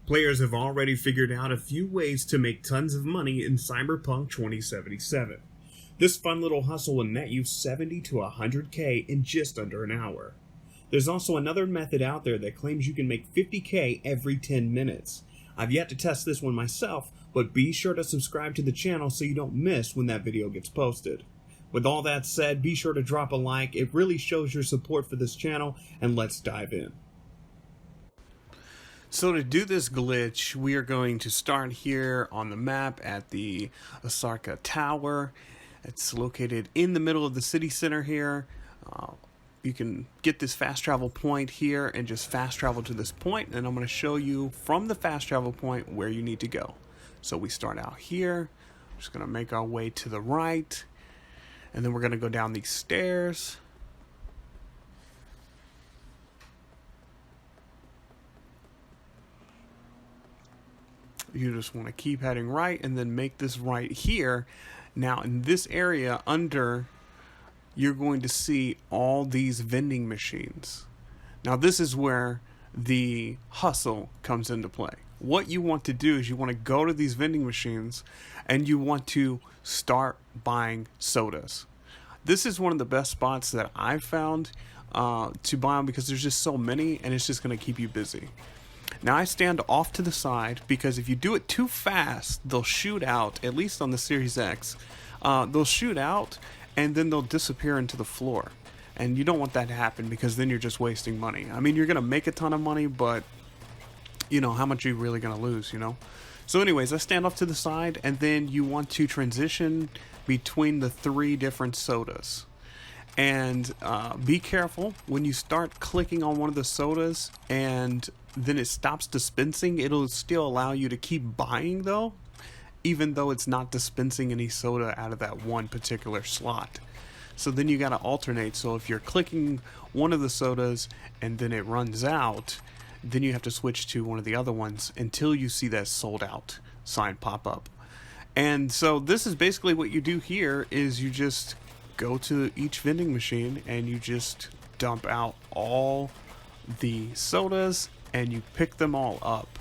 Players have already figured out a few ways to make tons of money in Cyberpunk 2077. This fun little hustle will net you 70 to 100k in just under an hour. There's also another method out there that claims you can make 50k every 10 minutes. I've yet to test this one myself, but be sure to subscribe to the channel so you don't miss when that video gets posted. With all that said, be sure to drop a like, it really shows your support for this channel, and let's dive in. So to do this glitch, we are going to start here on the map at the Asarka Tower. It's located in the middle of the city center here. You can get this fast travel point here and just fast travel to this point, and I'm going to show you from the fast travel point where you need to go. So we start out here. I'm just going to make our way to the right, and then we're going to go down these stairs. You just want to keep heading right and then make this right here. Now in this area under, you're going to see all these vending machines. Now this is where the hustle comes into play. What you want to do is you want to go to these vending machines and you want to start buying sodas. This is one of the best spots that I've found to buy them because there's just so many and it's just going to keep you busy. Now I stand off to the side because if you do it too fast, they'll shoot out, at least on the Series X, they'll shoot out and then they'll disappear into the floor. And you don't want that to happen because then you're just wasting money. I mean, you're going to make a ton of money, but you know, how much are you really going to lose, you know? So anyways, I stand off to the side and then you want to transition between the 3 different sodas. And be careful when you start clicking on one of the sodas and then it stops dispensing. It'll still allow you to keep buying though, even though it's not dispensing any soda out of that one particular slot. So then you got to alternate. So if you're clicking one of the sodas and then it runs out, then you have to switch to one of the other ones until you see that sold out sign pop up. And so this is basically what you do here is you just go to each vending machine and you just dump out all the sodas and you pick them all up.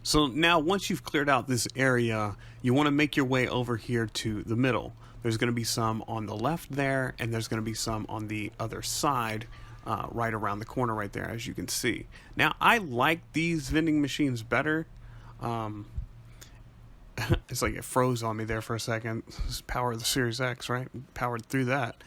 So now once you've cleared out this area, you want to make your way over here to the middle. There's going to be some on the left there and there's going to be some on the other side, right around the corner right there, as you can see. Now I like these vending machines better. It's like it froze on me there for a second. It's power of the Series X, right? Powered through that.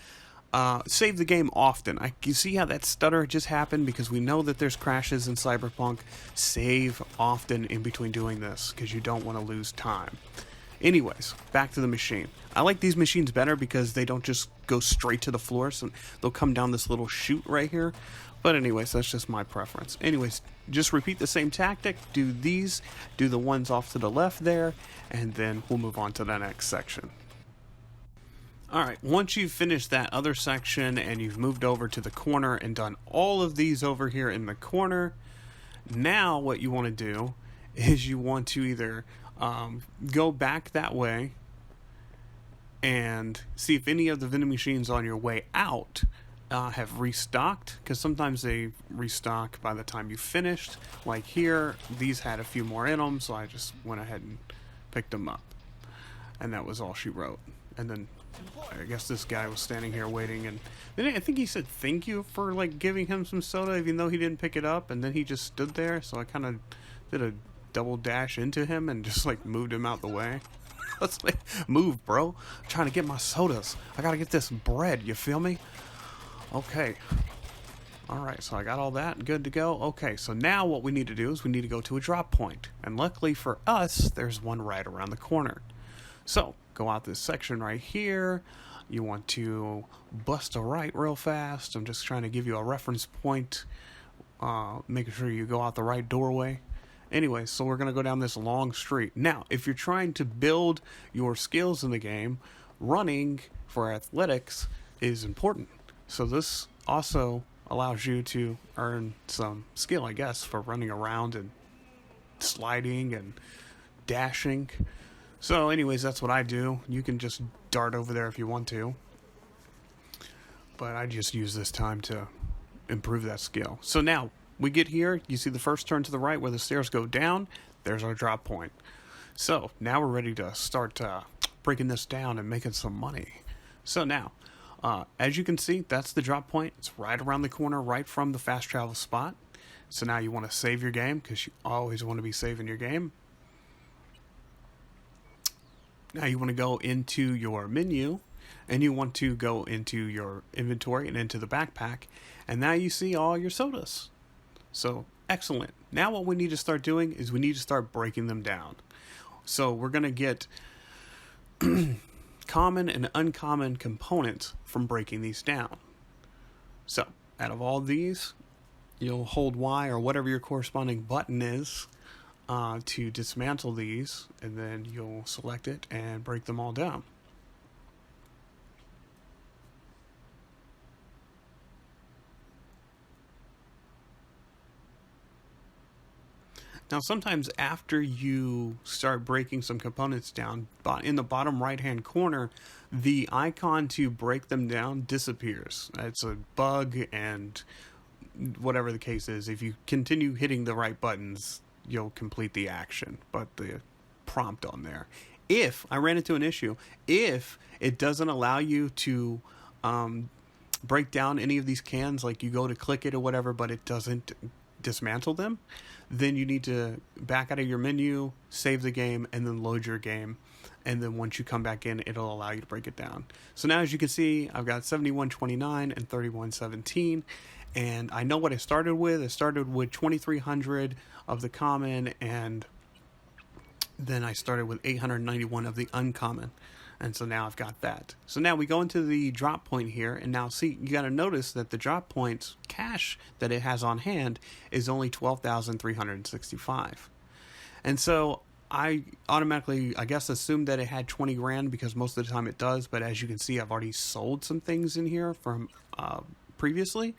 Save the game often. You see how that stutter just happened because we know that there's crashes in Cyberpunk. Save often in between doing this because you don't want to lose time. Anyways, back to the machine. I like these machines better because they don't just go straight to the floor, so they'll come down this little chute right here. But anyways, that's just my preference. Anyways, just repeat the same tactic. Do these, do the ones off to the left there, and then we'll move on to the next section. Alright, once you've finished that other section and you've moved over to the corner and done all of these over here in the corner, now what you want to do is you want to either go back that way and see if any of the vending machines on your way out have restocked, because sometimes they restock by the time you finished. Like here, these had a few more in them, so I just went ahead and picked them up. And that was all she wrote. And then I guess this guy was standing here waiting, and then I think he said thank you for like giving him some soda even though he didn't pick it up, and then he just stood there, so I kind of did a double dash into him and just like moved him out the way. Let's like, move, bro. I'm trying to get my sodas. I gotta get this bread, you feel me? Okay. Alright, so I got all that good to go. Okay, so now what we need to do is we need to go to a drop point. And luckily for us, there's one right around the corner. So, go out this section right here. You want to bust a right real fast. I'm just trying to give you a reference point. Making sure you go out the right doorway. Anyway, so we're going to go down this long street. Now, if you're trying to build your skills in the game, running for athletics is important. So this also allows you to earn some skill, I guess, for running around and sliding and dashing. So anyways, that's what I do. You can just dart over there if you want to. But I just use this time to improve that skill. So now, we get here, you see the first turn to the right where the stairs go down. There's our drop point. So now we're ready to start breaking this down and making some money. So now, as you can see, that's the drop point. It's right around the corner, right from the fast travel spot. So now you want to save your game, because you always want to be saving your game. Now you want to go into your menu, and you want to go into your inventory and into the backpack. And now you see all your sodas. So, excellent. Now what we need to start doing is we need to start breaking them down. So we're going to get common and uncommon components from breaking these down. So, out of all these, you'll hold Y or whatever your corresponding button is to dismantle these, and then you'll select it and break them all down. Now, sometimes after you start breaking some components down, in the bottom right-hand corner, the icon to break them down disappears. It's a bug, and whatever the case is, if you continue hitting the right buttons, you'll complete the action. But the prompt on there, if I ran into an issue, if it doesn't allow you to break down any of these cans, like you go to click it or whatever, but it doesn't dismantle them, then you need to back out of your menu, save the game, and then load your game. And then once you come back in, it'll allow you to break it down. So now, as you can see, I've got 7129 and 3117. And I know what I started with. I started with 2300 of the common, and then I started with 891 of the uncommon. And so now I've got that. So now we go into the drop point here, and now see, you got to notice that the drop point's cash that it has on hand is only 12,365. And so I automatically, I guess, assumed that it had 20 grand, because most of the time it does. But as you can see, I've already sold some things in here from previously,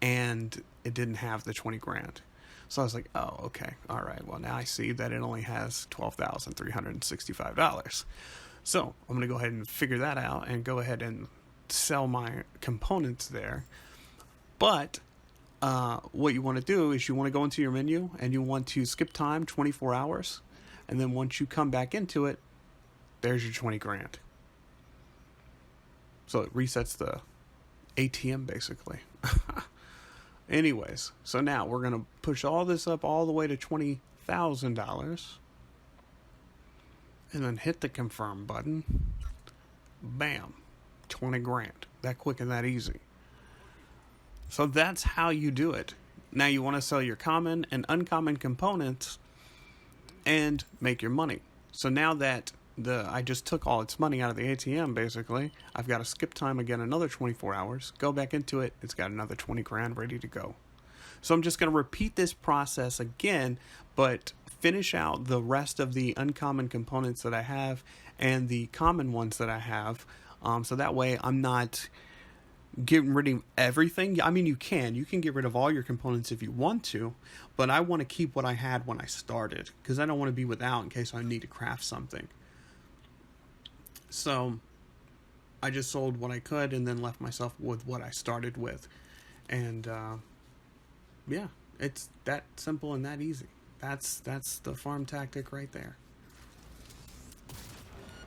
and it didn't have the 20 grand. So I was like, oh, okay, all right. Well, now I see that it only has $12,365. So I'm going to go ahead and figure that out and go ahead and sell my components there. But what you want to do is you want to go into your menu, and you want to skip time 24 hours. And then once you come back into it, there's your 20 grand. So it resets the ATM basically. Anyways, so now we're going to push all this up all the way to $20,000. And then hit the confirm button. Bam. 20 grand. That quick and that easy. So that's how you do it. Now you want to sell your common and uncommon components and make your money. So now that I just took all its money out of the ATM, basically, I've got to skip time again another 24 hours, go back into it, it's got another 20 grand ready to go. So I'm just going to repeat this process again, but finish out the rest of the uncommon components that I have and the common ones that I have. So that way I'm not getting rid of everything. I mean, you can get rid of all your components if you want to, but I want to keep what I had when I started, because I don't want to be without in case I need to craft something. So I just sold what I could and then left myself with what I started with. And yeah, it's that simple and that easy. That's the farm tactic right there.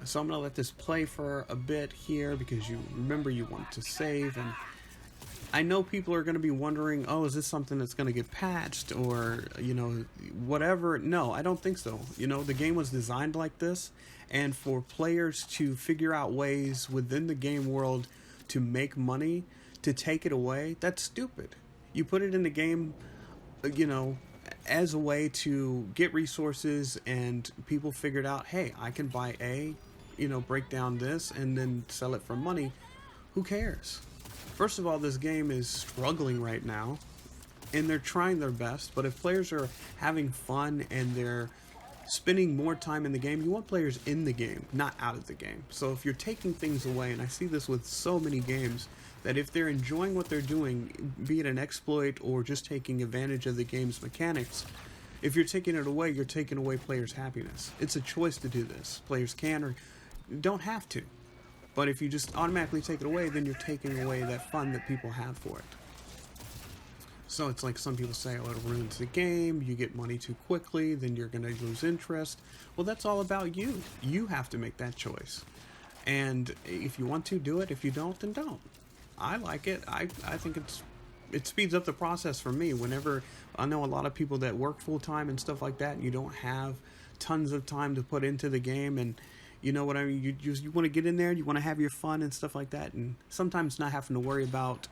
So I'm going to let this play for a bit here, because you remember you want to save. And I know people are going to be wondering, oh, is this something that's going to get patched or, whatever? No, I don't think so. The game was designed like this. And for players to figure out ways within the game world to make money, to take it away, that's stupid. You put it in the game, as a way to get resources, and people figured out, hey, I can buy break down this and then sell it for money. Who cares? First of all, this game is struggling right now, and they're trying their best, but if players are having fun and they're spending more time in the game, you want players in the game, not out of the game. So if you're taking things away, and I see this with so many games, that if they're enjoying what they're doing, be it an exploit or just taking advantage of the game's mechanics, if you're taking it away, you're taking away players' happiness. It's a choice to do this. Players can or don't have to. But if you just automatically take it away, then you're taking away that fun that people have for it. So it's like some people say, oh, it ruins the game, you get money too quickly, then you're going to lose interest. Well, that's all about you. You have to make that choice. And if you want to, do it. If you don't, then don't. I like it. I think it speeds up the process for me. Whenever I know a lot of people that work full time and stuff like that, and you don't have tons of time to put into the game, and you know what I mean. You want to get in there, you want to have your fun and stuff like that, and sometimes not having to worry about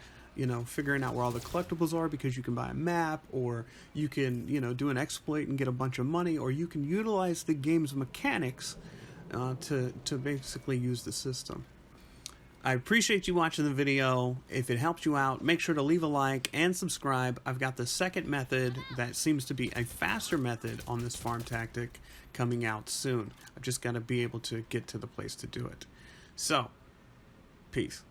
figuring out where all the collectibles are, because you can buy a map, or you can do an exploit and get a bunch of money, or you can utilize the game's mechanics to basically use the system. I appreciate you watching the video. If it helped you out, make sure to leave a like and subscribe. I've got the second method that seems to be a faster method on this farm tactic coming out soon. I've just got to be able to get to the place to do it. So, peace.